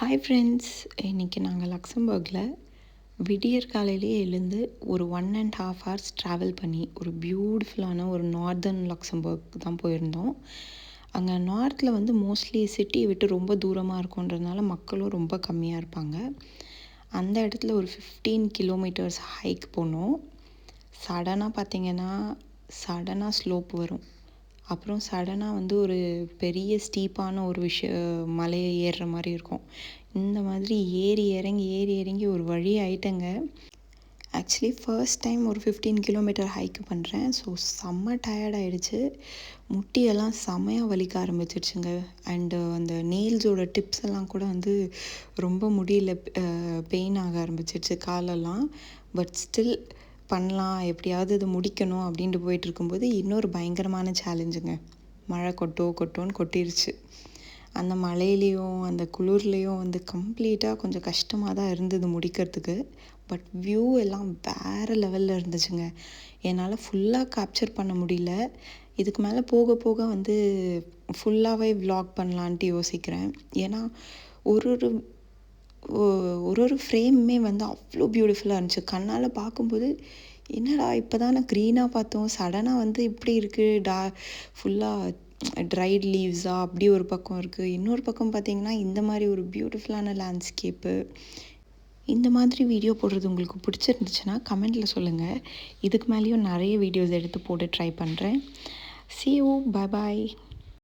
Hi friends, இன்றைக்கி நாங்கள் லக்சம்பர்கில் விடியற் காலையிலே எழுந்து ஒரு 1.5 ஹவர்ஸ் ட்ராவல் பண்ணி ஒரு பியூட்டிஃபுல்லான ஒரு நார்தர்ன் லக்சம்பர்க் தான் போயிருந்தோம். அங்கே நார்த்தில் வந்து மோஸ்ட்லி சிட்டியை விட்டு ரொம்ப தூரமாக இருக்குன்றதுனால மக்களும் ரொம்ப கம்மியாக இருப்பாங்க. அந்த இடத்துல ஒரு 15 கிலோமீட்டர்ஸ் ஹைக் போனோம். சடனாக பார்த்திங்கன்னா ஸ்லோப் வரும். அப்புறம் சடனாக வந்து ஒரு பெரிய ஸ்டீப்பான ஒரு மலையை ஏறுற மாதிரி இருக்கும். இந்த மாதிரி ஏறி இறங்கி ஒரு வழி ஆயிட்டங்க. ஆக்சுவலி ஃபர்ஸ்ட் டைம் ஒரு 15 கிலோமீட்டர் ஹைக்கு பண்ணுறேன். ஸோ செம்ம டயர்டாயிடுச்சு. முட்டியெல்லாம் செம்மையாக வலிக்க ஆரம்பிச்சிடுச்சுங்க. அண்டு அந்த நெயில்ஸோட டிப்ஸ் எல்லாம் கூட வந்து ரொம்ப முடியல, பெயின் ஆக ஆரம்பிச்சிடுச்சு காலெல்லாம். பட் ஸ்டில் பண்ணலாம், எப்படியாவது இது முடிக்கணும் அப்படின்ட்டு போயிட்டு இருக்கும்போது இன்னொரு பயங்கரமான சேலஞ்சுங்க. மழை கொட்டோன்னு கொட்டிருச்சு. அந்த மழையிலையும் அந்த குளிர்லேயும் வந்து கம்ப்ளீட்டாக கொஞ்சம் கஷ்டமாக தான் இருந்தது முடிக்கிறதுக்கு. பட் வியூ எல்லாம் வேறு லெவலில் இருந்துச்சுங்க. என்னால் ஃபுல்லாக கேப்சர் பண்ண முடியல. இதுக்கு மேலே போக போக வந்து ஃபுல்லாகவே விலாக் பண்ணலான்ட்டு யோசிக்கிறேன். ஏன்னா ஒரு ஃப்ரேமுமே வந்து அவ்வளோ பியூட்டிஃபுல்லாக இருந்துச்சு. கண்ணால் பார்க்கும்போது என்னடா இப்போ தானே க்ரீனாக பார்த்தோம், சடனாக வந்து இப்படி இருக்குது, ஃபுல்லாக ட்ரைட் லீவ்ஸாக அப்படி ஒரு பக்கம் இருக்குது. இன்னொரு பக்கம் பார்த்திங்கன்னா இந்த மாதிரி ஒரு பியூட்டிஃபுல்லான லேண்ட்ஸ்கேப்பு. இந்த மாதிரி வீடியோ போடுறது உங்களுக்கு பிடிச்சிருந்துச்சுன்னா கமெண்டில் சொல்லுங்கள். இதுக்கு மேலேயும் நிறைய வீடியோஸ் எடுத்து போட்டு ட்ரை பண்ணுறேன். See you, bye bye.